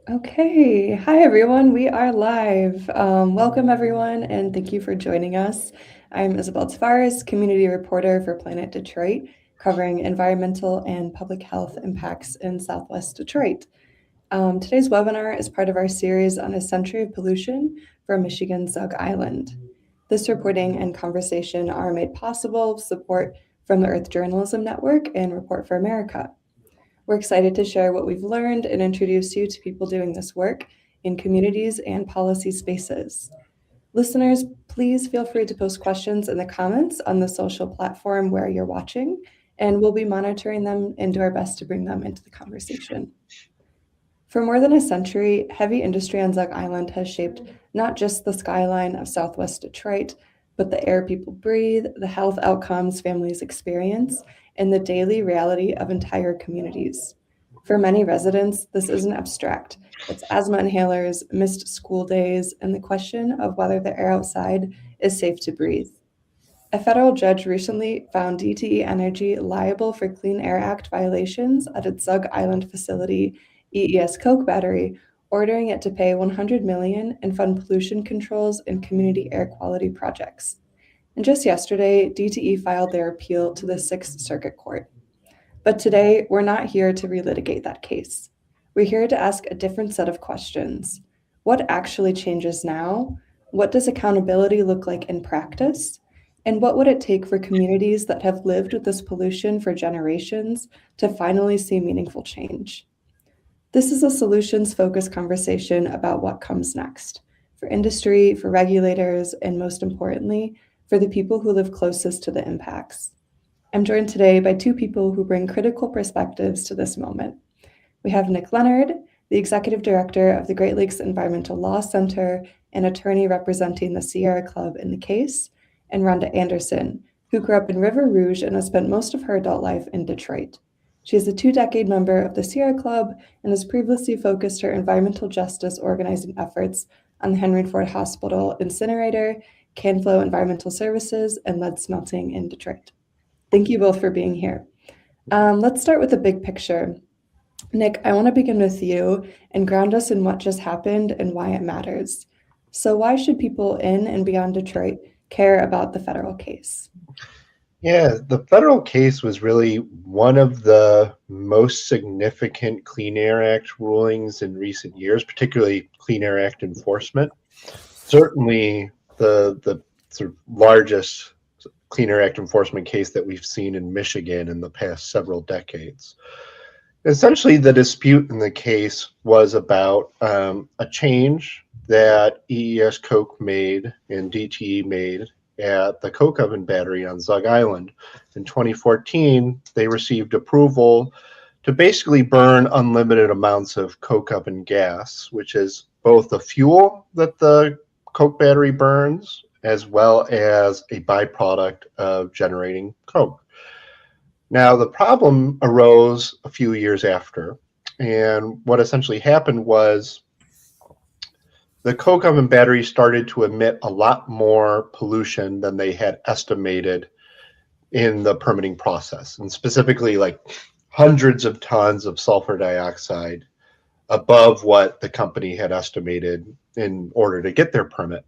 Okay, hi everyone. We are live. Welcome everyone, and thank you for joining us. I'm Isabelle Tavares, community reporter for Planet Detroit, covering environmental and public health impacts in Southwest Detroit. Today's webinar is part of our series on a century of pollution for Michigan's Zug Island. This reporting and conversation are made possible with support from the Earth Journalism Network and Report for America. We're excited to share what we've learned and introduce you to people doing this work in communities and policy spaces. Listeners, please feel free to post questions in the comments on the social platform where you're watching, and we'll be monitoring them and do our best to bring them into the conversation. For more than a century, heavy industry on Zug Island has shaped not just the skyline of Southwest Detroit, but the air people breathe, the health outcomes families experience, and the daily reality of entire communities. For many residents, this isn't abstract. It's asthma inhalers, missed school days, and the question of whether the air outside is safe to breathe. A federal judge recently found DTE Energy liable for Clean Air Act violations at its Zug Island facility, EES Coke battery, ordering it to pay $100 million and fund pollution controls and community air quality projects. And just yesterday, DTE filed their appeal to the Sixth Circuit Court. But today, we're not here to relitigate that case. We're here to ask a different set of questions. What actually changes now? What does accountability look like in practice? And what would it take for communities that have lived with this pollution for generations to finally see meaningful change? This is a solutions-focused conversation about what comes next for industry, for regulators, and most importantly, for the people who live closest to the impacts. I'm joined today by two people who bring critical perspectives to this moment. We have Nick Leonard, the Executive Director of the Great Lakes Environmental Law Center and attorney representing the Sierra Club in the case, and Rhonda Anderson, who grew up in River Rouge and has spent most of her adult life in Detroit. She is a 2-decade member of the Sierra Club and has previously focused her environmental justice organizing efforts on the Henry Ford Hospital incinerator, Canflow Environmental Services, and lead smelting in Detroit. Thank you both for being here. Let's start with the big picture. Nick, I want to begin with you and ground us in what just happened and why it matters. So why should people in and beyond Detroit care about the federal case? Yeah, the federal case was really one of the most significant Clean Air Act rulings in recent years, particularly Clean Air Act enforcement. Certainly the sort of largest Clean Air Act enforcement case that we've seen in Michigan in the past several decades. Essentially, the dispute in the case was about a change that EES Coke made and DTE made at the coke oven battery on Zug Island. In 2014, they received approval to basically burn unlimited amounts of coke oven gas, which is both the fuel that the coke battery burns, as well as a byproduct of generating coke. Now, the problem arose a few years after, and what essentially happened was the coke oven battery started to emit a lot more pollution than they had estimated in the permitting process, and specifically like hundreds of tons of sulfur dioxide above what the company had estimated in order to get their permit.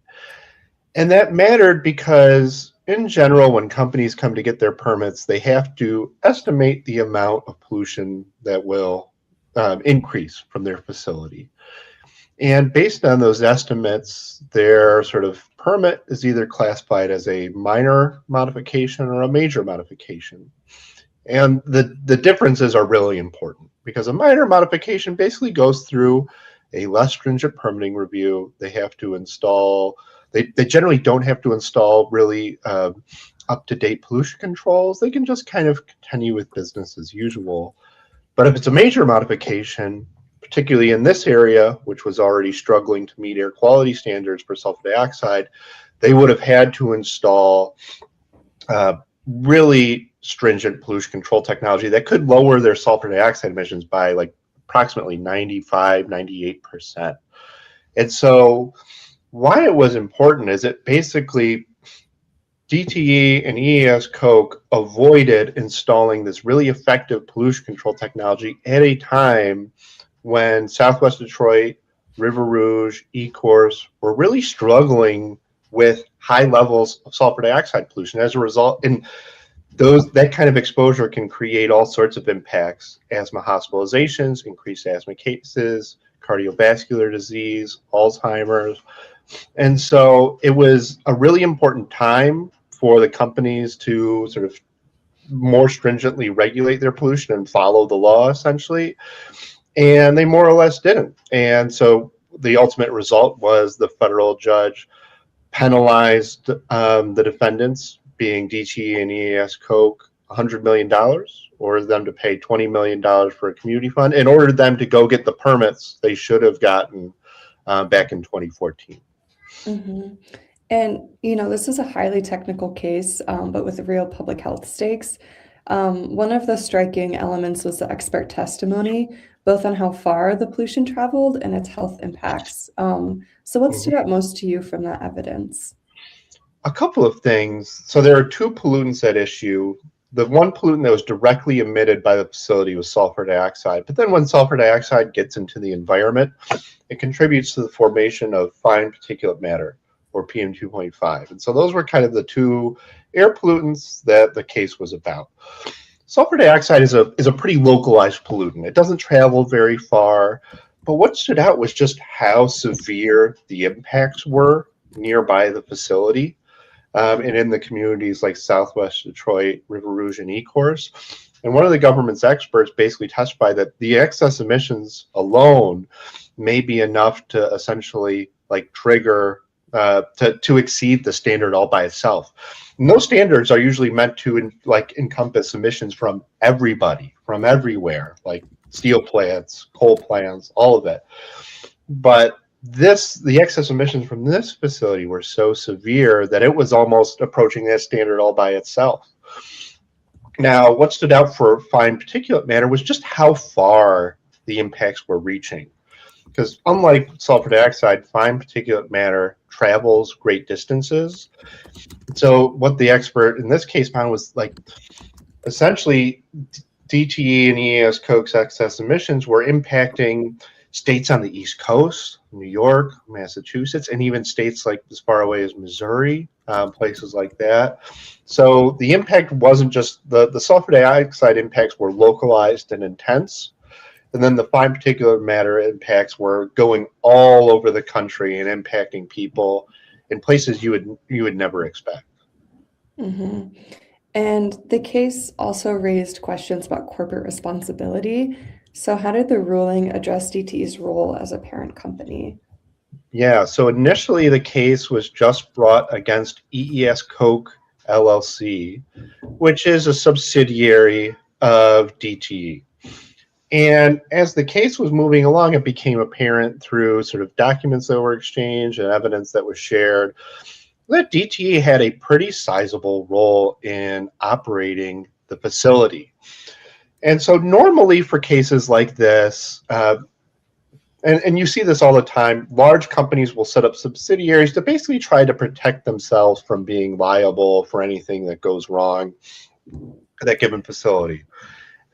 And that mattered because in general, when companies come to get their permits, they have to estimate the amount of pollution that will increase from their facility. And based on those estimates, their sort of permit is either classified as a minor modification or a major modification. And the differences are really important because a minor modification basically goes through a less stringent permitting review. They have to install, they generally don't have to install really up-to-date pollution controls. They can just kind of continue with business as usual. But if it's a major modification, particularly in this area, which was already struggling to meet air quality standards for sulfur dioxide, they would have had to install really stringent pollution control technology that could lower their sulfur dioxide emissions by like approximately 95, 98%. And so why it was important is it basically DTE and EES Coke avoided installing this really effective pollution control technology at a time when Southwest Detroit, River Rouge, Ecorse were really struggling with high levels of sulfur dioxide pollution. As a result, and that kind of exposure can create all sorts of impacts: asthma hospitalizations, increased asthma cases, cardiovascular disease, Alzheimer's. And so it was a really important time for the companies to sort of more stringently regulate their pollution and follow the law, essentially. And they more or less didn't. And so the ultimate result was the federal judge penalized the defendants, being DTE and EAS Coke, $100 million, ordered them to pay $20 million for a community fund, and ordered them to go get the permits they should have gotten back in 2014. Mm-hmm. And, this is a highly technical case, but with real public health stakes. One of the striking elements was the expert testimony, both on how far the pollution traveled and its health impacts. So what stood out most to you from that evidence? A couple of things. So there are two pollutants at issue. The one pollutant that was directly emitted by the facility was sulfur dioxide. But then when sulfur dioxide gets into the environment, it contributes to the formation of fine particulate matter, or PM2.5. And so those were kind of the two air pollutants that the case was about. Sulfur dioxide is a pretty localized pollutant. It doesn't travel very far. But what stood out was just how severe the impacts were nearby the facility. And in the communities like Southwest Detroit, River Rouge, and Ecorse. And one of the government's experts basically testified that the excess emissions alone may be enough to essentially trigger to exceed the standard all by itself. And those standards are usually meant to encompass emissions from everybody, from everywhere, like steel plants, coal plants, all of it. But the excess emissions from this facility were so severe that it was almost approaching that standard all by itself. Now, what stood out for fine particulate matter was just how far the impacts were reaching. Because unlike sulfur dioxide, fine particulate matter travels great distances. So what the expert in this case found was essentially DTE and EAS Coke's excess emissions were impacting states on the East Coast, New York, Massachusetts, and even states like as far away as Missouri, places like that. So the impact wasn't just the sulfur dioxide impacts were localized and intense. And then the fine particulate matter impacts were going all over the country and impacting people in places you would never expect. Mm-hmm. And the case also raised questions about corporate responsibility. So how did the ruling address DTE's role as a parent company? Yeah, so initially the case was just brought against EES Coke LLC, which is a subsidiary of DTE. And as the case was moving along, it became apparent through sort of documents that were exchanged and evidence that was shared that DTE had a pretty sizable role in operating the facility. And so normally for cases like this, and you see this all the time, large companies will set up subsidiaries to basically try to protect themselves from being liable for anything that goes wrong at that given facility.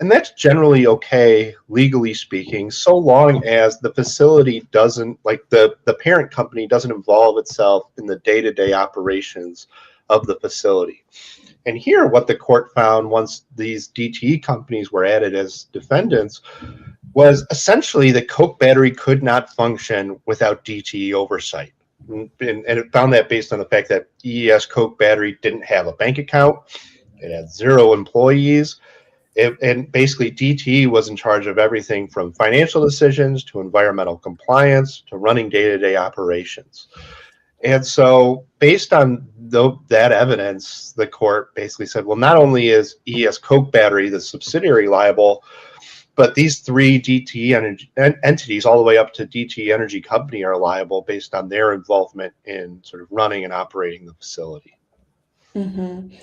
And that's generally okay, legally speaking, so long as the facility doesn't, the parent company doesn't involve itself in the day-to-day operations of the facility. And here, what the court found once these DTE companies were added as defendants was essentially that Coke Battery could not function without DTE oversight. And it found that based on the fact that EES Coke Battery didn't have a bank account, it had 0 employees, and basically DTE was in charge of everything from financial decisions to environmental compliance to running day-to-day operations. And so based on that evidence, the court basically said, well, not only is EES Coke Battery, the subsidiary, liable, but these 3 DTE entities, all the way up to DTE Energy Company, are liable based on their involvement in sort of running and operating the facility. Mm-hmm.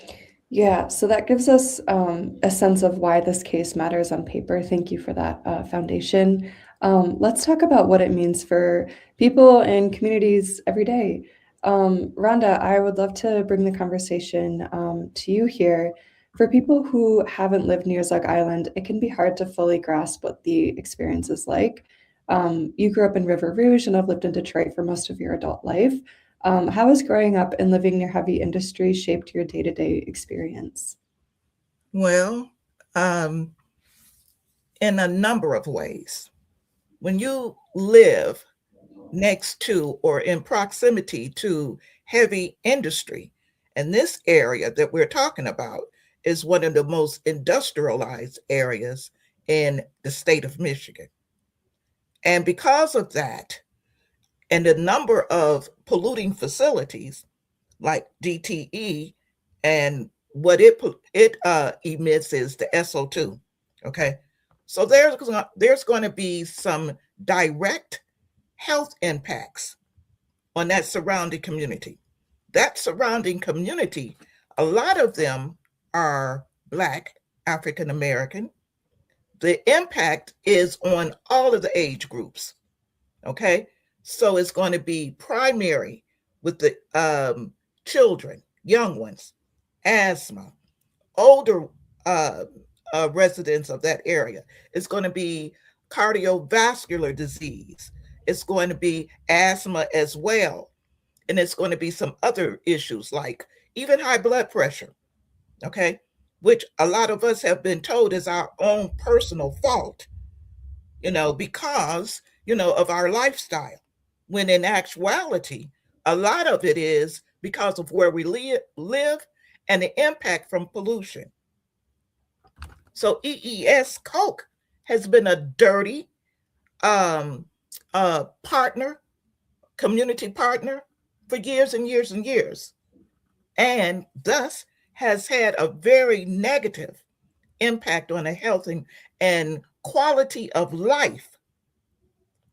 Yeah, so that gives us a sense of why this case matters on paper. Thank you for that foundation. Let's talk about what it means for people and communities every day. Rhonda, I would love to bring the conversation to you here. For people who haven't lived near Zug Island, it can be hard to fully grasp what the experience is like. You grew up in River Rouge and have lived in Detroit for most of your adult life. How has growing up and living near heavy industry shaped your day-to-day experience? Well, um, in a number of ways. When you live next to or in proximity to heavy industry, and this area that we're talking about is one of the most industrialized areas in the state of Michigan. And because of that, and the number of polluting facilities like DTE, and what it emits is the SO2. Okay, so there's going to be some direct health impacts on that surrounding community. That surrounding community, a lot of them are Black, African American. The impact is on all of the age groups. Okay, so it's going to be primary with the children, young ones, asthma, older uh, residents of that area. It's going to be cardiovascular disease. It's going to be asthma as well. And it's going to be some other issues like even high blood pressure, okay, which a lot of us have been told is our own personal fault, because, of our lifestyle. When in actuality, a lot of it is because of where we live and the impact from pollution. So EES Coke has been a dirty um, partner, community partner for years and years and years, and thus has had a very negative impact on the health and quality of life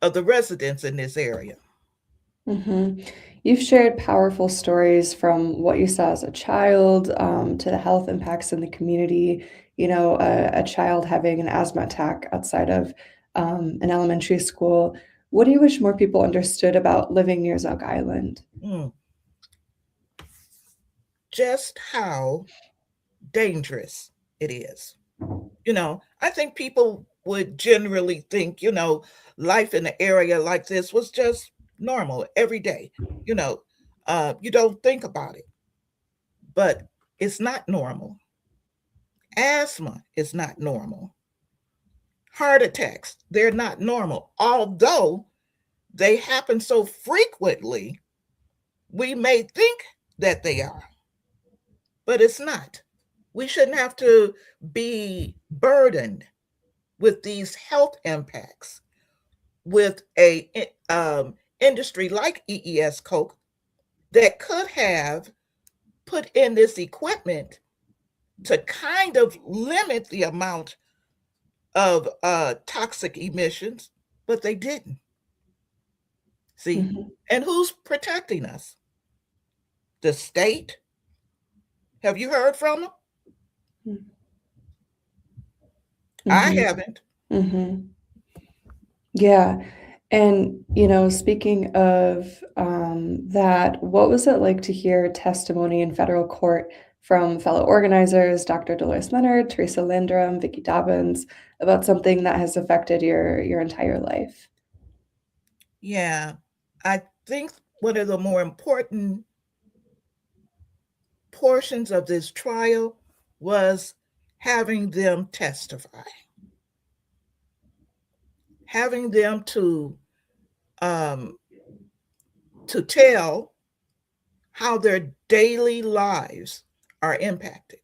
of the residents in this area. Mm-hmm. You've shared powerful stories from what you saw as a child to the health impacts in the community. A child having an asthma attack outside of an elementary school. What do you wish more people understood about living near Zug Island? Just how dangerous it is. I think people would generally think, life in an area like this was just normal every day. You don't think about it, but it's not normal. Asthma is not normal. Heart attacks, they're not normal. Although they happen so frequently, we may think that they are, but it's not. We shouldn't have to be burdened with these health impacts with a industry like EES Coke that could have put in this equipment to kind of limit the amount of toxic emissions, but they didn't. See, Mm-hmm. and who's protecting us? The state? Have you heard from them? Mm-hmm. I haven't. Mm-hmm. Yeah. And, speaking of that, what was it like to hear testimony in federal court from fellow organizers, Dr. Dolores Leonard, Teresa Landrum, Vicki Dobbins, about something that has affected your entire life? Yeah, I think one of the more important portions of this trial was having them testify, having them um, to tell how their daily lives are impacted.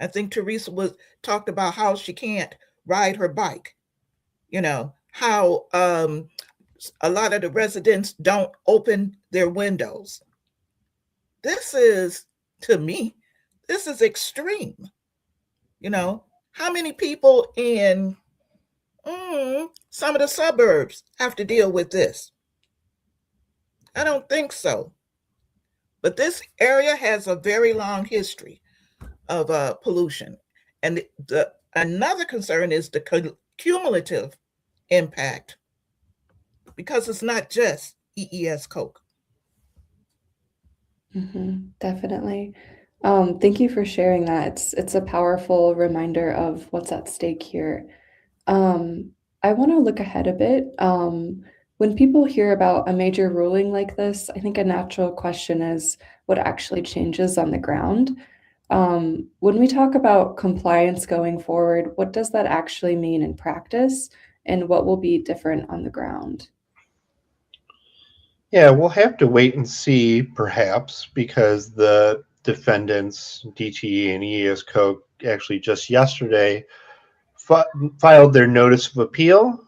I think Teresa was talked about how she can't ride her bike. How a lot of the residents don't open their windows. This is, to me, this is extreme. How many people in some of the suburbs have to deal with this? I don't think so. But this area has a very long history of pollution. And another concern is the cumulative impact, because it's not just EES Coke. Mm-hmm. Definitely. Thank you for sharing that. It's a powerful reminder of what's at stake here. Um, I want to look ahead a bit. When people hear about a major ruling like this, I think a natural question is what actually changes on the ground. When we talk about compliance going forward, what does that actually mean in practice, and what will be different on the ground? Yeah, we'll have to wait and see, perhaps, because the defendants, DTE and ESCO, actually just yesterday filed their notice of appeal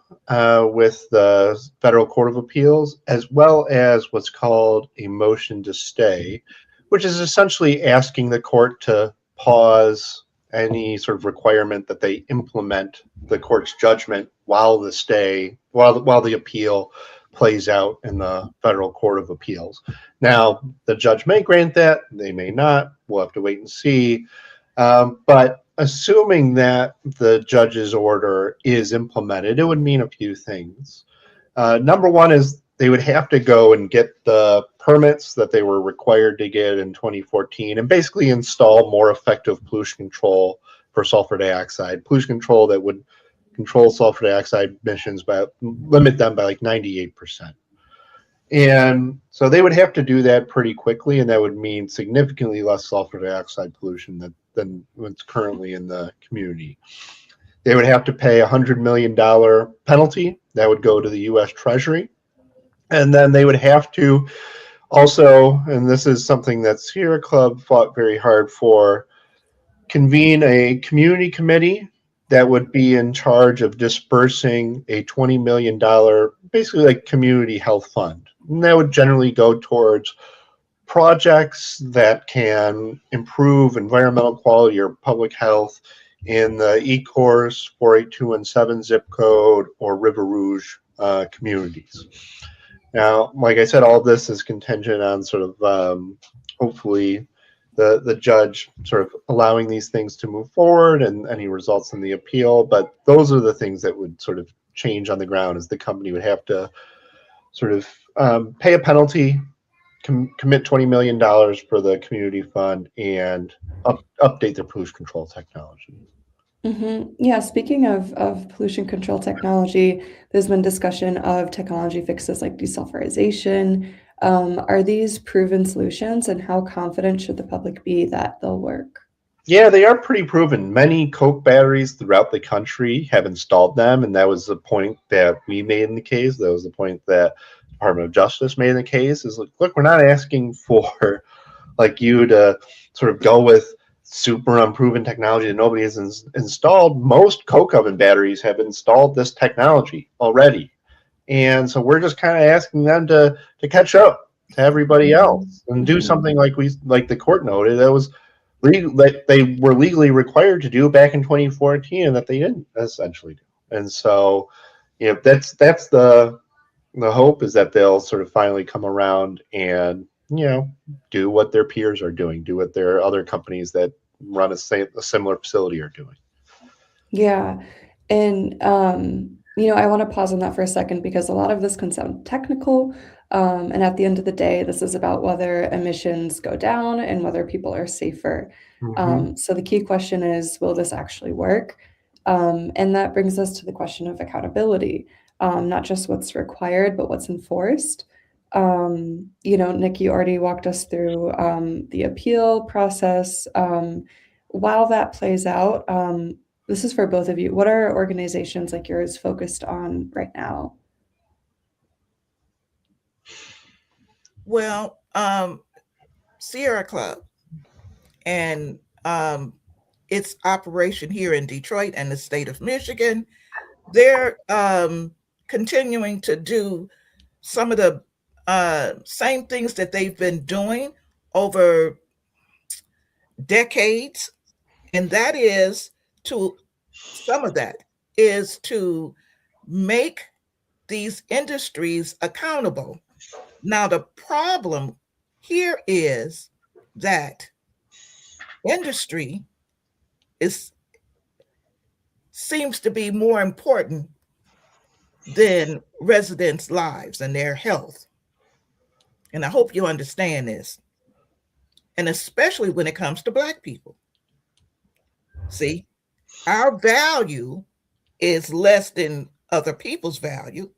with the Federal Court of Appeals, as well as what's called a motion to stay, which is essentially asking the court to pause any sort of requirement that they implement the court's judgment while the appeal plays out in the Federal Court of Appeals. Now, the judge may grant that, they may not. We'll have to wait and see. But assuming that the judge's order is implemented, it would mean a few things. Number one is they would have to go and get the permits that they were required to get in 2014 and basically install more effective pollution control for sulfur dioxide, pollution control that would control sulfur dioxide emissions by limit them by like 98%. And so they would have to do that pretty quickly, and that would mean significantly less sulfur dioxide pollution than what's currently in the community. They would have to pay a $100 million penalty that would go to the U.S. Treasury. And then they would have to also, and this is something that Sierra Club fought very hard for, convene a community committee that would be in charge of dispersing a $20 million, basically like community health fund. And that would generally go towards projects that can improve environmental quality or public health in the Ecorse 48217 zip code or River Rouge communities. Now, like I said, all this is contingent on sort of hopefully the judge sort of allowing these things to move forward and any results in the appeal. But those are the things that would sort of change on the ground, is the company would have to sort of pay a penalty, commit $20 million for the community fund, and update their pollution control technology. Yeah, speaking of pollution control technology, there's been discussion of technology fixes like desulfurization. Are these proven solutions, and how confident should the public be that they'll work? Yeah, they are pretty proven. Many Coke batteries throughout the country have installed them, and that was the point that we made in the case. That was the point that Department of Justice made in the case, is like, look, we're not asking for like you to sort of go with super unproven technology that nobody has installed. Most Coke oven batteries have installed this technology already. And so we're just kind of asking them to catch up to everybody else and do something like the court noted that was that they were legally required to do back in 2014 and that they didn't essentially do. And so, that's the hope, is that they'll sort of finally come around and do what their peers are doing, do what their other companies that run a similar facility are doing. Yeah. And, I want to pause on that for a second, because a lot of this can sound technical. And at the end of the day, this is about whether emissions go down and whether people are safer. So the key question is, will this actually work? And that brings us to the question of accountability, not just what's required, but what's enforced. Nick, you already walked us through the appeal process. While that plays out, this is for both of you. What are organizations like yours focused on right now? Well, Sierra Club and its operation here in Detroit and the state of Michigan, they're continuing to do some of the same things that they've been doing over decades. And that is some of that is to make these industries accountable. Now, the problem here is that industry seems to be more important than residents' lives and their health. And I hope you understand this. And especially when it comes to Black people. See, our value is less than other people's value,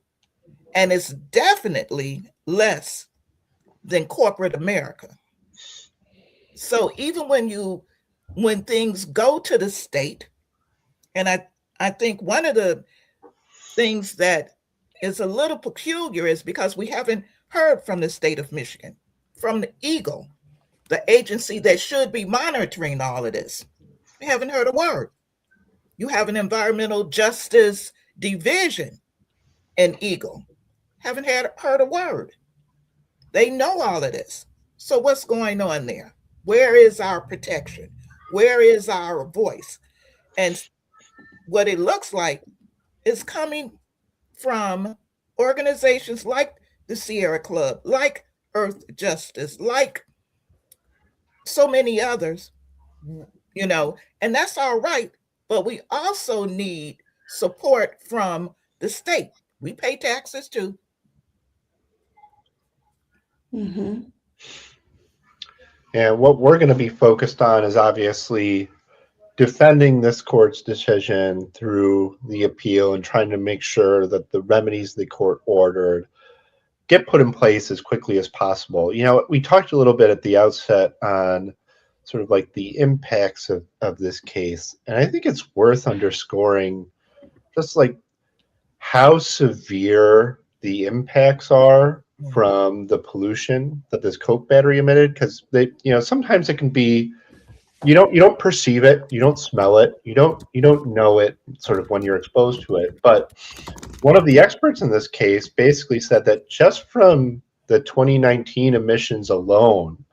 and it's definitely less than corporate America. So even when things go to the state, and I think one of the things that is a little peculiar is because we haven't heard from the state of Michigan, from the Eagle, the agency that should be monitoring all of this. We haven't heard a word. You have an environmental justice division in Eagle. Haven't heard a word. They know all of this. So what's going on there? Where is our protection? Where is our voice? And what it looks like is coming from organizations like the Sierra Club, like Earth Justice, like so many others, and that's all right. But we also need support from the state. We pay taxes too. Mm-hmm. And what we're going to be focused on is obviously defending this court's decision through the appeal and trying to make sure that the remedies the court ordered get put in place as quickly as possible. We talked a little bit at the outset on sort of like the impacts of this case. And I think it's worth underscoring just like how severe the impacts are from the pollution that this coke battery emitted, because sometimes it can be you don't perceive it, you don't smell it, you don't know it sort of when you're exposed to it. But one of the experts in this case basically said that just from the 2019 emissions alone,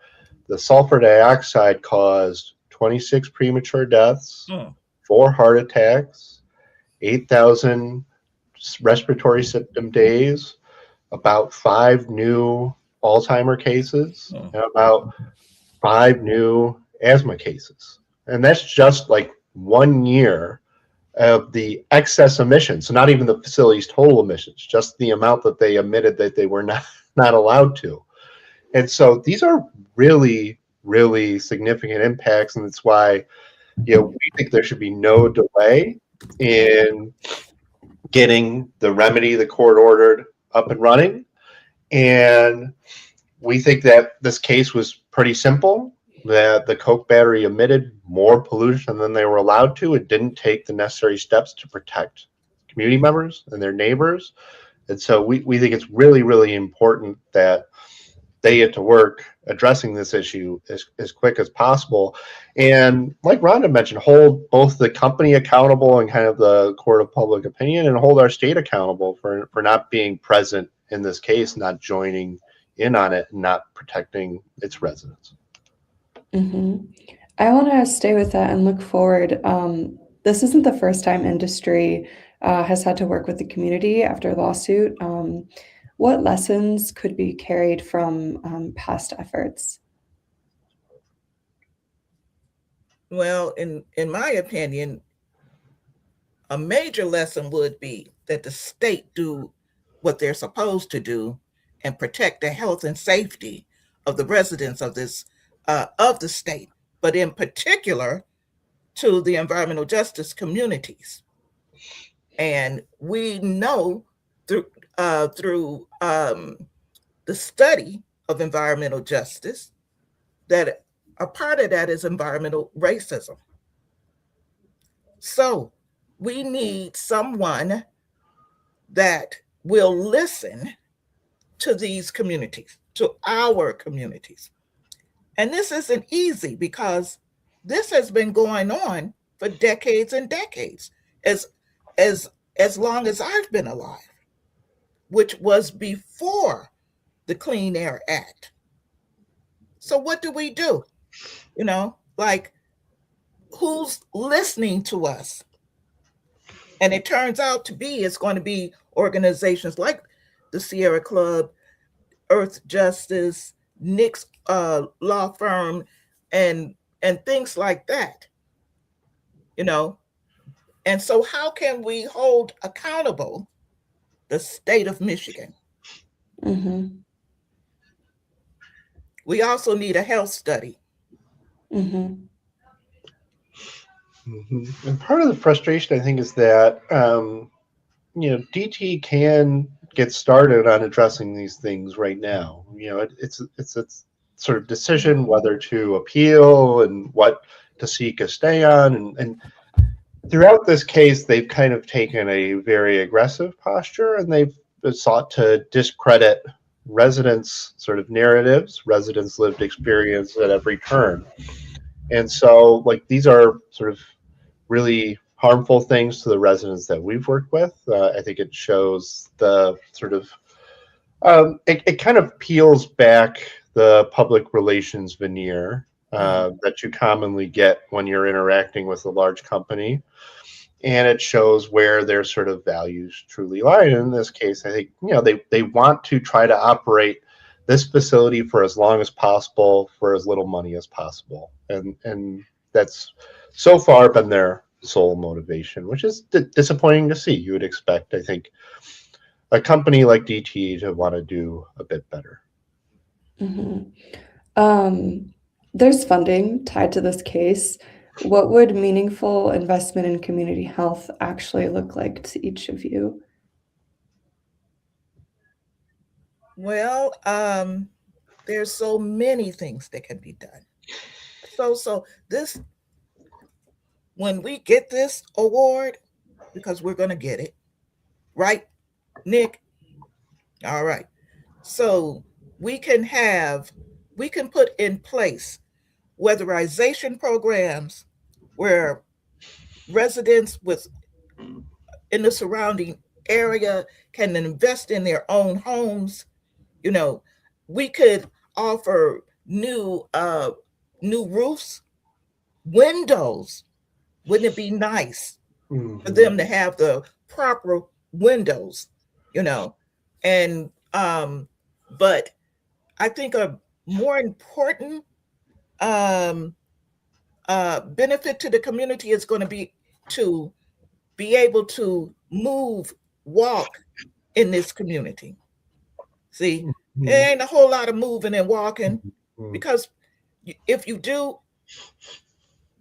the sulfur dioxide caused 26 premature deaths, 4 heart attacks, 8,000 respiratory symptom days, about 5 new Alzheimer cases, and about 5 new asthma cases. And that's just like 1 year of the excess emissions. So not even the facility's total emissions, just the amount that they emitted that they were not allowed to. And so these are really, really significant impacts. And that's why, we think there should be no delay in getting the remedy the court ordered up and running. And we think that this case was pretty simple, that the coke battery emitted more pollution than they were allowed to. It didn't take the necessary steps to protect community members and their neighbors. And so we think it's really, really important that they get to work addressing this issue as quick as possible. And like Rhonda mentioned, hold both the company accountable and kind of the court of public opinion, and hold our state accountable for not being present in this case, not joining in on it, and not protecting its residents. Mm-hmm. I want to stay with that and look forward. This isn't the first time industry has had to work with the community after a lawsuit. What lessons could be carried from past efforts? Well, in my opinion, a major lesson would be that the state do what they're supposed to do and protect the health and safety of the residents of this of the state, but in particular to the environmental justice communities. And we know through the study of environmental justice that a part of that is environmental racism. So we need someone that will listen to these communities, to our communities. And this isn't easy because this has been going on for decades and decades, as long as I've been alive, which was before the Clean Air Act. So what do? Like, who's listening to us? And it turns out it's going to be organizations like the Sierra Club, Earth Justice, Nick's law firm, and things like that. And so how can we hold accountable the state of Michigan? Mm-hmm. We also need a health study. Mm-hmm. Mm-hmm. And part of the frustration, I think, is that DT can get started on addressing these things right now. It's a sort of decision whether to appeal and what to seek a stay on, and throughout this case, they've kind of taken a very aggressive posture, and they've sought to discredit residents' sort of narratives, residents' lived experience at every turn. And so, like, these are sort of really harmful things to the residents that we've worked with. I think it shows the sort of, it kind of peels back the public relations veneer that you commonly get when you're interacting with a large company. And it shows where their sort of values truly lie. And in this case, I think, they want to try to operate this facility for as long as possible for as little money as possible. And that's so far been their sole motivation, which is disappointing to see. You would expect, I think, a company like DT to want to do a bit better. There's funding tied to this case. What would meaningful investment in community health actually look like to each of you? Well, there's so many things that can be done. So this, when we get this award, because we're going to get it, right, Nick? All right. So we can put in place weatherization programs where residents in the surrounding area can invest in their own homes. We could offer new roofs, windows. Wouldn't it be nice for them to have the proper windows? And but I think a more important benefit to the community is going to be able to walk in this community. See, there ain't a whole lot of moving and walking, because if you do,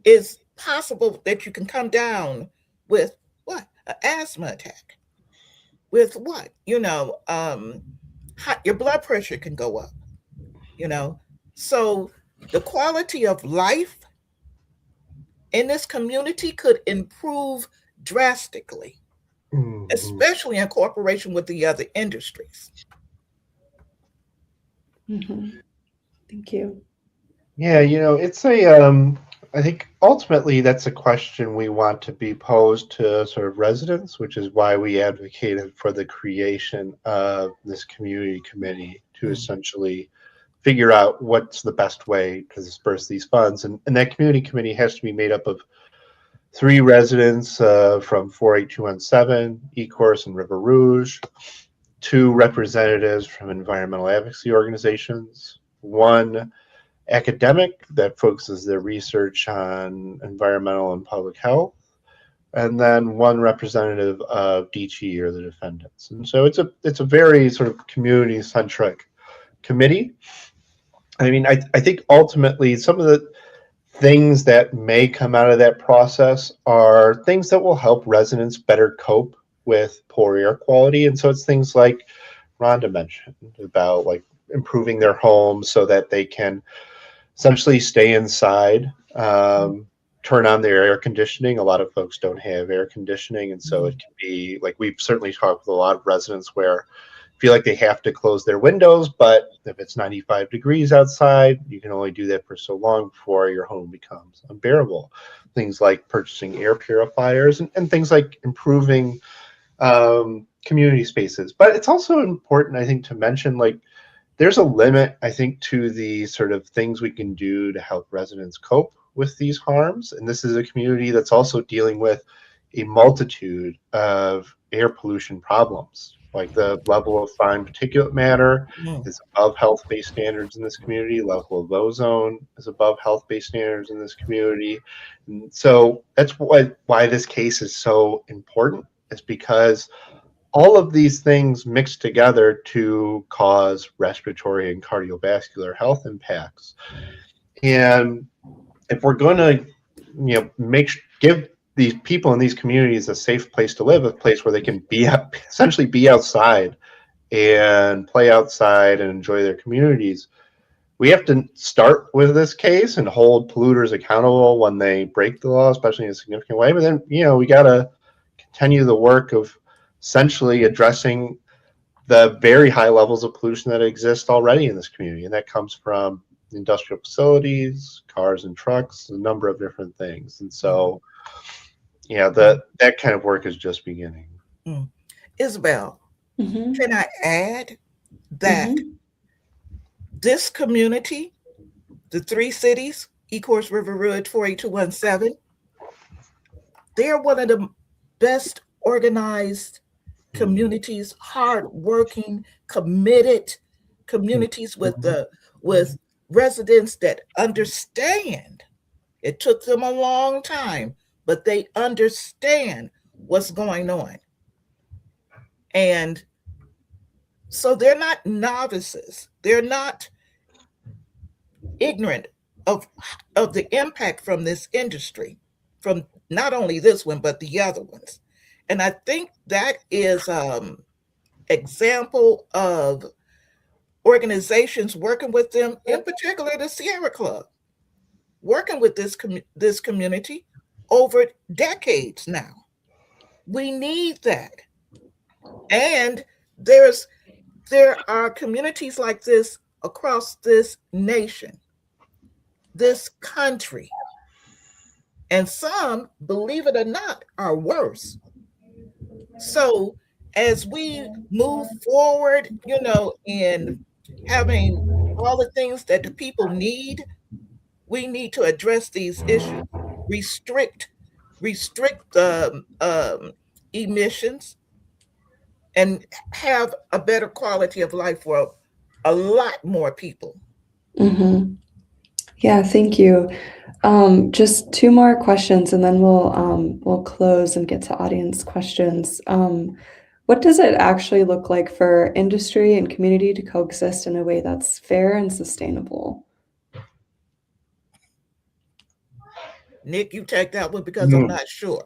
it's possible that you can come down with an asthma attack, with your blood pressure can go up, so the quality of life in this community could improve drastically, especially in cooperation with the other industries. Thank you. Yeah, it's I think ultimately that's a question we want to be posed to sort of residents, which is why we advocated for the creation of this community committee to essentially figure out what's the best way to disperse these funds. And that community committee has to be made up of 3 residents from 48217, Ecorse, and River Rouge, 2 representatives from environmental advocacy organizations, 1 academic that focuses their research on environmental and public health, and then 1 representative of DT or the defendants. And so it's a very sort of community-centric committee. I mean, I think ultimately some of the things that may come out of that process are things that will help residents better cope with poor air quality. And so it's things like Rhonda mentioned about like improving their homes so that they can essentially stay inside, turn on their air conditioning. A lot of folks don't have air conditioning. And so it can be like, we've certainly talked with a lot of residents where feel like they have to close their windows, but if it's 95 degrees outside, you can only do that for so long before your home becomes unbearable. Things like purchasing air purifiers and things like improving community spaces. But it's also important, I think, to mention, like, there's a limit, I think, to the sort of things we can do to help residents cope with these harms. And this is a community that's also dealing with a multitude of air pollution problems. Like the level of fine particulate matter is above health-based standards in this community. Level of ozone is above health-based standards in this community. And so that's why this case is so important, is because all of these things mix together to cause respiratory and cardiovascular health impacts. And if we're going to, give these people in these communities a safe place to live, a place where they can essentially be outside and play outside and enjoy their communities. We have to start with this case and hold polluters accountable when they break the law, especially in a significant way. But then, we got to continue the work of essentially addressing the very high levels of pollution that exist already in this community. And that comes from industrial facilities, cars and trucks, a number of different things. And so, that kind of work is just beginning. Isabelle, Mm-hmm. can I add that this community, the 3 cities, Ecorse, River Rouge, 48217, they're one of the best organized communities, hardworking, committed communities with residents that understand. It took them a long time, but they understand what's going on. And so they're not novices. They're not ignorant of the impact from this industry, from not only this one, but the other ones. And I think that is example of organizations working with them, in particular the Sierra Club, working with this community over decades now. We need that. And there are communities like this across this nation, this country. And some, believe it or not, are worse. So as we move forward, in having all the things that the people need, we need to address these issues, restrict emissions, and have a better quality of life for a lot more people. Mm-hmm. Yeah, thank you. Just 2 more questions, and then we'll close and get to audience questions. What does it actually look like for industry and community to coexist in a way that's fair and sustainable? Nick, you take that one because I'm not sure.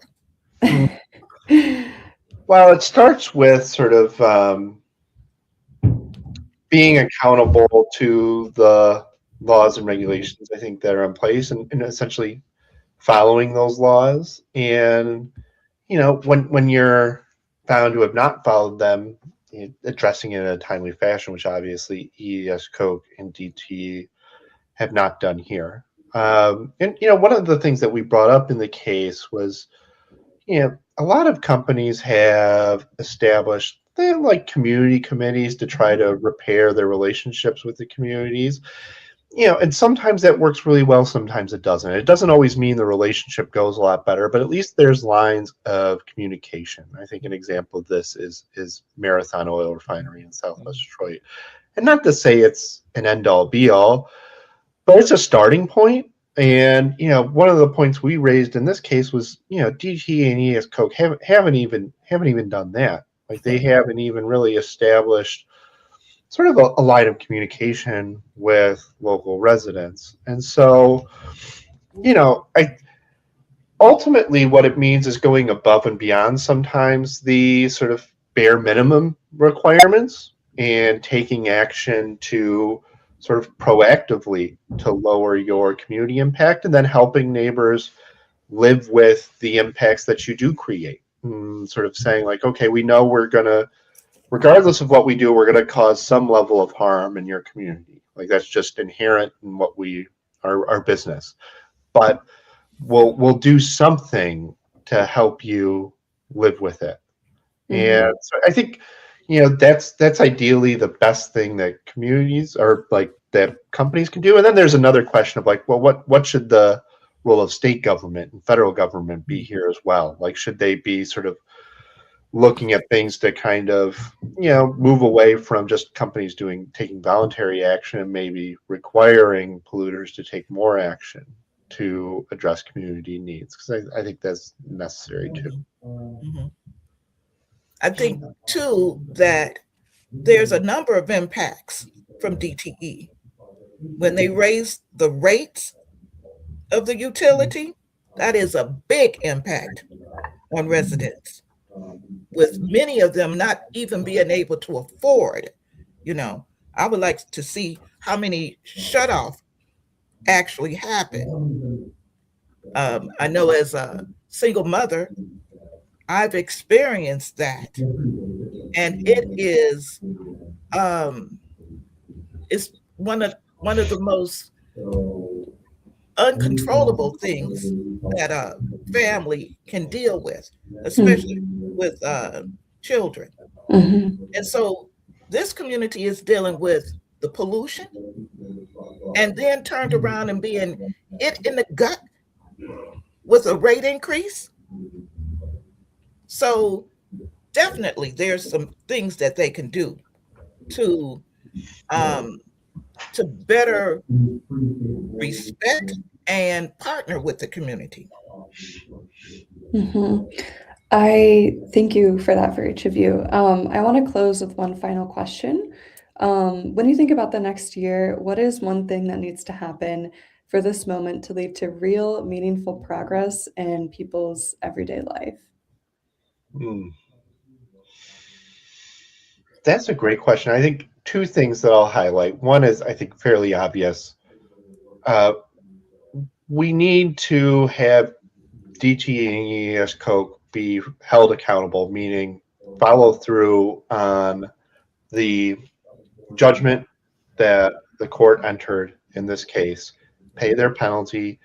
Well, it starts with sort of being accountable to the laws and regulations, I think, that are in place, and essentially following those laws. And, when you're found to have not followed them, addressing it in a timely fashion, which obviously EES, Coke, and DT have not done here. And, one of the things that we brought up in the case was, a lot of companies have established, they have like community committees to try to repair their relationships with the communities. And sometimes that works really well, sometimes it doesn't. It doesn't always mean the relationship goes a lot better, but at least there's lines of communication. I think an example of this is Marathon Oil Refinery in Southwest Detroit. And not to say it's an end-all be-all, but it's a starting point. And, one of the points we raised in this case was, DT and ES Coke haven't even done that. Like, they haven't even really established sort of a line of communication with local residents. And so, ultimately what it means is going above and beyond sometimes the sort of bare minimum requirements and taking action to sort of proactively to lower your community impact, and then helping neighbors live with the impacts that you do create. Sort of saying like, okay, we know we're going to, regardless of what we do, we're going to cause some level of harm in your community. Like, that's just inherent in what our business. But we'll do something to help you live with it. Mm-hmm. And so I think, that's ideally the best thing that communities or like that companies can do. And then there's another question of like, well, what should the role of state government and federal government be here as well? Like, should they be sort of looking at things to kind of, move away from just companies taking voluntary action and maybe requiring polluters to take more action to address community needs? Because I think that's necessary too. Mm-hmm. I think too that there's a number of impacts from DTE. When they raise the rates of the utility, That is a big impact on residents, with many of them not even being able to afford. I would like to see how many shutoff actually happen. I know as a single mother, I've experienced that, and um, it's one of the most uncontrollable things that a family can deal with, especially with children. Mhm. And so this community is dealing with the pollution and then turned around and being hit in the gut with a rate increase. So definitely there's some things that they can do to um, to better respect and partner with the community. Mhm. I thank you for that for each of you. I want to close with one final question. When you think about the next year, what is one thing that needs to happen for this moment to lead to real, meaningful progress in people's everyday life? Hmm. That's a great question. I think two things that I'll highlight. One is, I think, fairly obvious. Uh, we need to have DTE and EES Coke be held accountable, meaning follow through on the judgment that the court entered in this case, pay their penalty,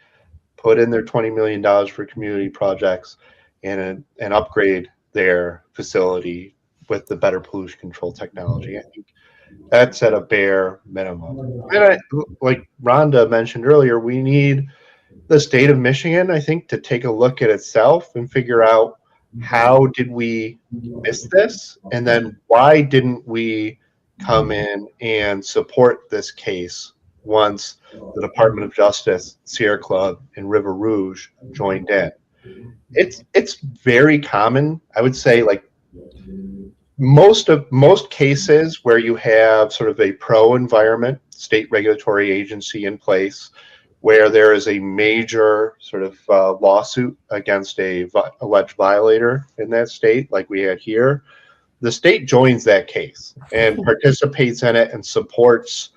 put in their $20 million for community projects, and upgrade their facility with the better pollution control technology. I think that's at a bare minimum. And like Rhonda mentioned earlier, we need the state of Michigan, I think, to take a look at itself and figure out how did we miss this, and then why didn't we come in and support this case once the Department of Justice, Sierra Club, and River Rouge joined in. It's very common, I would say, like most cases where you have sort of a pro environment state regulatory agency in place, where there is a major sort of lawsuit against a alleged violator in that state, like we had here, the state joins that case and participates in it and supports,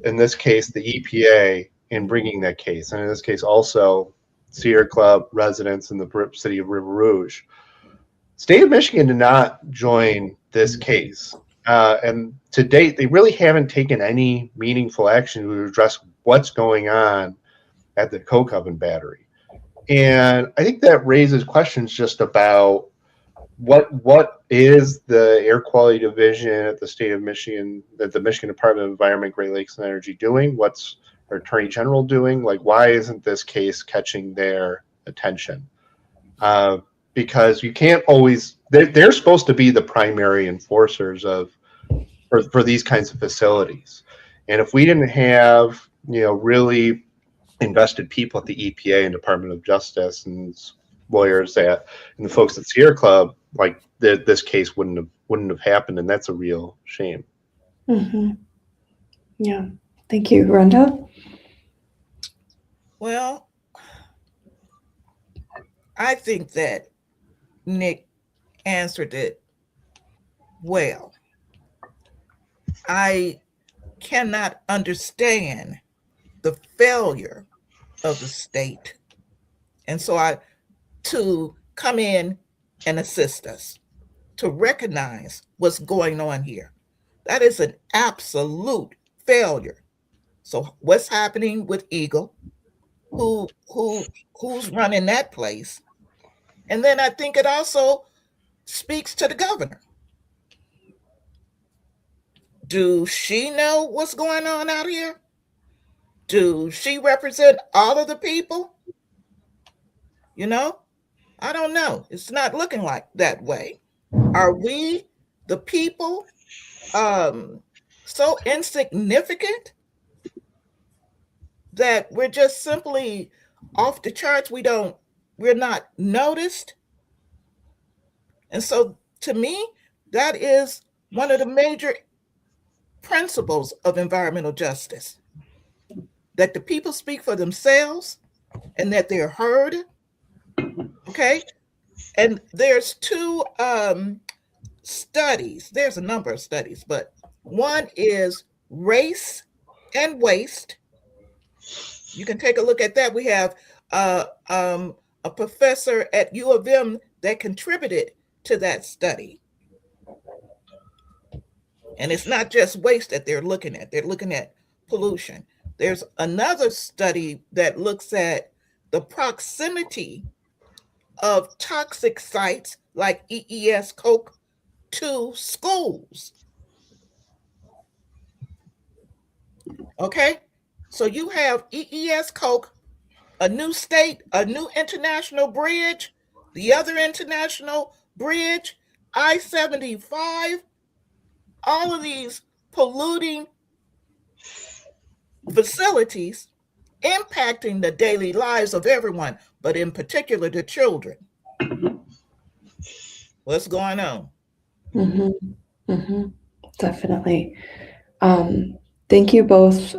in this case, the EPA in bringing that case, and in this case also Sierra Club residents in the city of River Rouge. State of Michigan did not join this case. And to date, they really haven't taken any meaningful action to address what's going on at the coke oven battery. And I think that raises questions just about what is the air quality division at the state of Michigan, that the Michigan Department of Environment, Great Lakes and Energy doing? What's our Attorney General doing? Like, why isn't this case catching their attention? Because you can't always, they're supposed to be the primary enforcers for these kinds of facilities. And if we didn't have, really invested people at the EPA and Department of Justice and lawyers and the folks at Sierra Club, like this case wouldn't have happened, and that's a real shame. Mm-hmm. Yeah, thank you, Rhonda. Well, I think that Nick answered it well. I cannot understand the failure of the state. And so to come in and assist us, to recognize what's going on here. That is an absolute failure. So what's happening with Eagle? Who's running that place? And then I think it also speaks to the governor. Do she know what's going on out here? Do she represent all of the people? I don't know. It's not looking like that way. Are we, the people, so insignificant that we're just simply off the charts? We're not noticed. And so to me, that is one of the major principles of environmental justice, that the people speak for themselves and that they're heard Okay. And there's two studies. There's a number of studies, but one is race and waste. You can take a look at that. We have a professor at U of M that contributed to that study. And it's not just waste that they're looking at pollution. There's another study that looks at the proximity of toxic sites like EES Coke to schools. Okay, so you have EES Coke, a new state, a new international bridge, the other international bridge, I-75, all of these polluting facilities impacting the daily lives of everyone, but in particular the children. What's going on? Definitely. Thank you both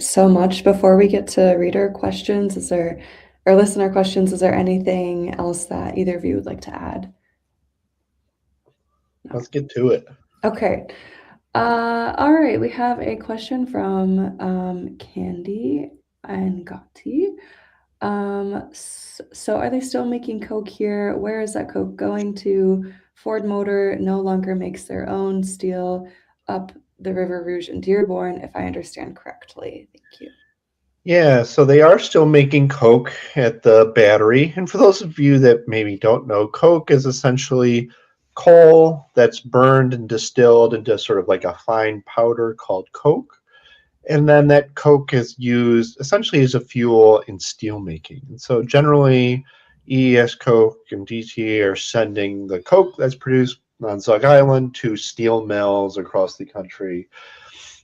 so much. Before we get to reader questions, or listener questions, is there anything else that either of you would like to add? No. Let's get to it. Okay. All right. We have a question from Candy and Gotti. So are they still making Coke here? Where is that Coke going to? Ford Motor no longer makes their own steel up the River Rouge in Dearborn, if I understand correctly. Thank you. Yeah, so they are still making Coke at the battery. And for those of you that maybe don't know, Coke is essentially coal that's burned and distilled into sort of like a fine powder called coke. And then that coke is used essentially as a fuel in steel making. And so generally, EES Coke and DTA are sending the coke that's produced on Zug Island to steel mills across the country.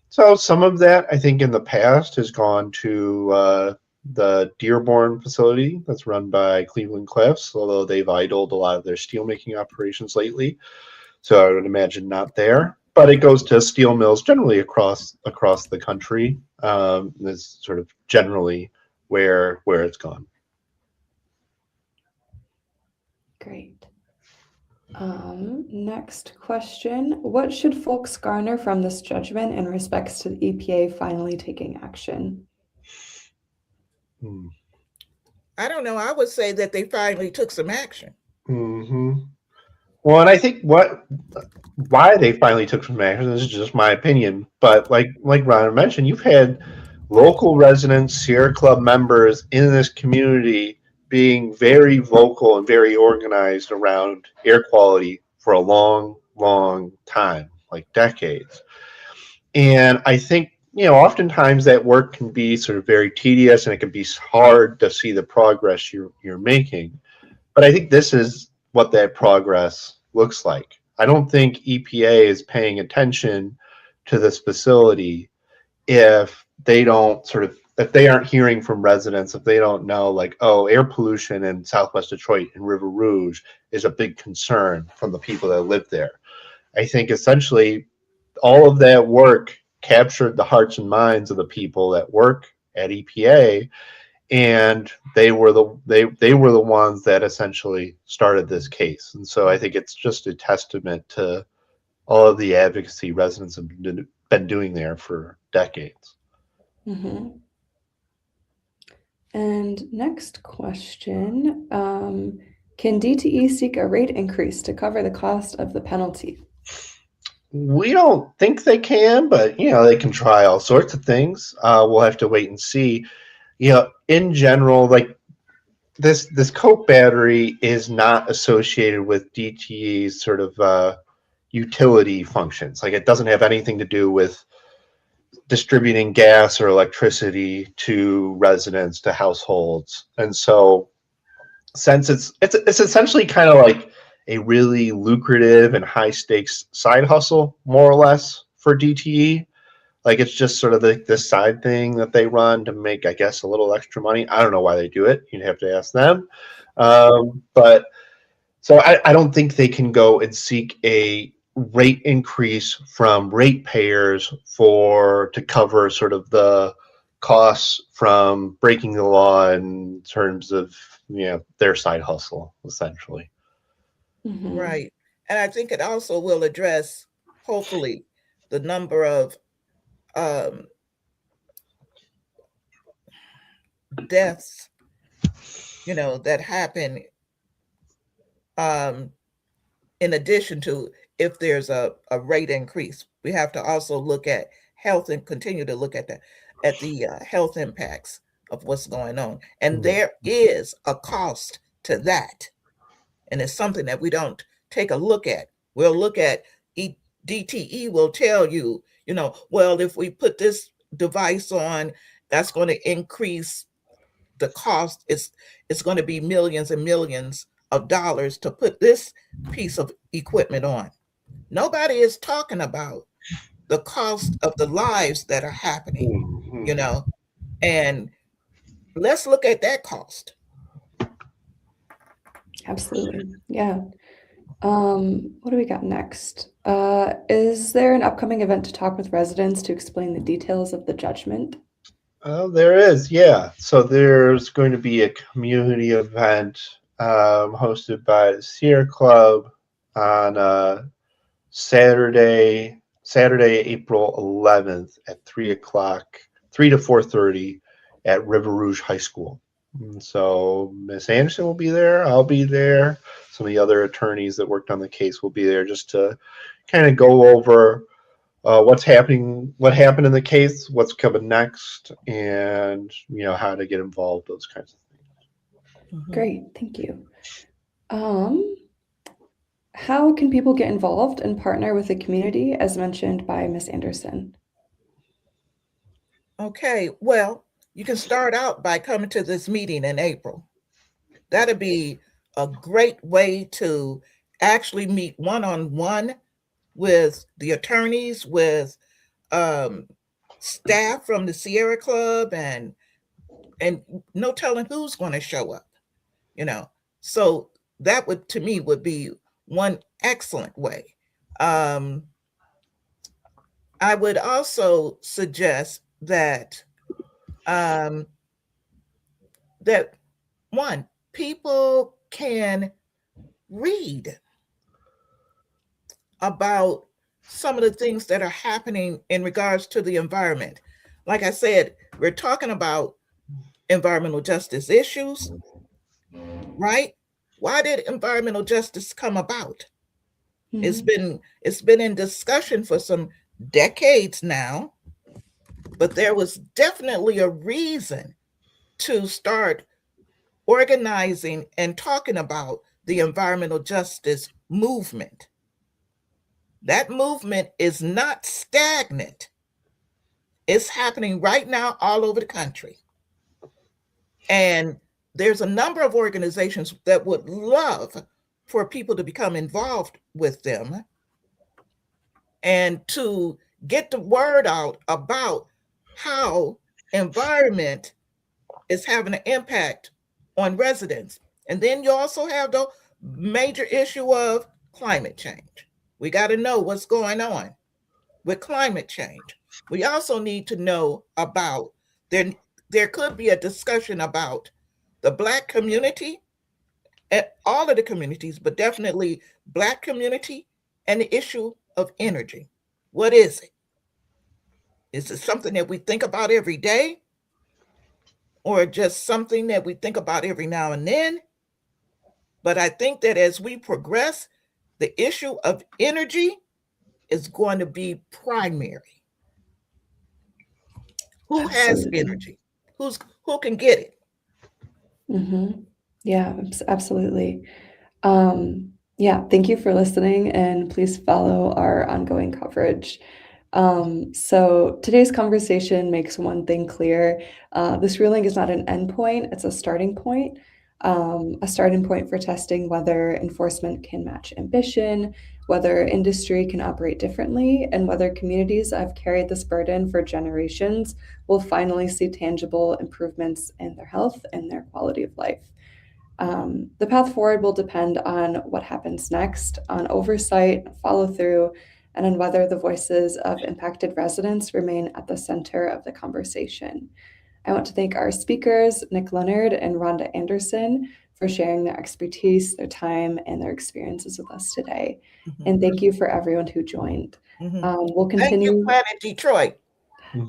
So some of that, I think, in the past has gone to the Dearborn facility that's run by Cleveland Cliffs, although they've idled a lot of their steelmaking operations lately. So I would imagine not there. But it goes to steel mills generally across the country. Is sort of generally where it's gone. Great. Next question. What should folks garner from this judgment in respects to the EPA finally taking action? I don't know. I would say that they finally took some action. Well, and I think why they finally took some action, this is just my opinion, but like Rhonda mentioned, you've had local residents, Sierra Club members in this community being very vocal and very organized around air quality for a long, long time, like decades. And I think, oftentimes that work can be sort of very tedious and it can be hard to see the progress you're making. But I think this is what that progress looks like. I don't think EPA is paying attention to this facility if they aren't hearing from residents, if they don't know, like, oh, air pollution in Southwest Detroit and River Rouge is a big concern from the people that live there. I think essentially all of that work captured the hearts and minds of the people that work at EPA, and they were the ones that essentially started this case. And so I think it's just a testament to all of the advocacy residents have been doing there for decades. And next question, can DTE seek a rate increase to cover the cost of the penalty? We don't think they can, but they can try all sorts of things. We'll have to wait and see. In general, like this coke battery is not associated with DTE's sort of utility functions. Like, it doesn't have anything to do with distributing gas or electricity to residents, to households. And so since it's essentially kind of like a really lucrative and high stakes side hustle, more or less, for DTE. Like, it's just sort of this side thing that they run to make, I guess, a little extra money. I don't know why they do it. You'd have to ask them. But so I don't think they can go and seek a rate increase from ratepayers to cover sort of the costs from breaking the law in terms of their side hustle, essentially. Mhm. Right. And I think it also will address, hopefully, the number of deaths, that happen, in addition to if there's a rate increase. We have to also look at health and continue to look at the health impacts of what's going on. And there is a cost to that. And it's something that we don't take a look at. We'll look at DTE will tell you, well, if we put this device on, that's going to increase the cost. It's going to be millions and millions of dollars to put this piece of equipment on. Nobody is talking about the cost of the lives that are happening, and let's look at that cost. Absolutely. Yeah. What do we got next? Is there an upcoming event to talk with residents to explain the details of the judgment? There is, yeah. So there's going to be a community event hosted by the Sierra Club on Saturday, April 11th at 3:00, 3 to 4:30 at River Rouge High School. And so Miss Anderson will be there. I'll be there. Some of the other attorneys that worked on the case will be there just to kind of go over what happened in the case, what's coming next, and how to get involved, those kinds of things. Great, thank you. How can people get involved and partner with the community, as mentioned by Ms. Anderson? Okay, well, you can start out by coming to this meeting in April. That'd be a great way to actually meet one-on-one with the attorneys, with staff from the Sierra Club, and no telling who's going to show up, So that would, to me, would be one excellent way. I would also suggest that that one, people can read about some of the things that are happening in regards to the environment. Like I said, we're talking about environmental justice issues, right? Why did environmental justice come about? Mm-hmm. It's been in discussion for some decades now, but there was definitely a reason to start organizing and talking about the environmental justice movement. That movement is not stagnant. It's happening right now all over the country. And there's a number of organizations that would love for people to become involved with them and to get the word out about how environment is having an impact on residents. And then you also have the major issue of climate change. We got to know what's going on with climate change. We also need to know about, there could be a discussion about the Black community, and all of the communities, but definitely Black community, and the issue of energy. What is it? Is it something that we think about every day? Or just something that we think about every now and then? But I think that as we progress, the issue of energy is going to be primary. Who has energy? Who can get it? Mm-hmm. Yeah, absolutely. Yeah, thank you for listening, and please follow our ongoing coverage. So today's conversation makes one thing clear. This ruling is not an endpoint, it's a starting point. A starting point for testing whether enforcement can match ambition, whether industry can operate differently, and whether communities that have carried this burden for generations will finally see tangible improvements in their health and their quality of life. The path forward will depend on what happens next, on oversight, follow through, and on whether the voices of impacted residents remain at the center of the conversation. I want to thank our speakers, Leonard and Rhonda Anderson, for sharing their expertise, their time, and their experiences with us today. And thank you for everyone who joined. We'll continue. Thank you, Planet Detroit.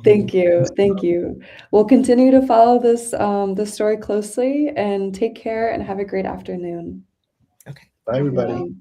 Thank you. Thank you. We'll continue to follow this story closely, and take care and have a great afternoon. Okay. Bye, everybody.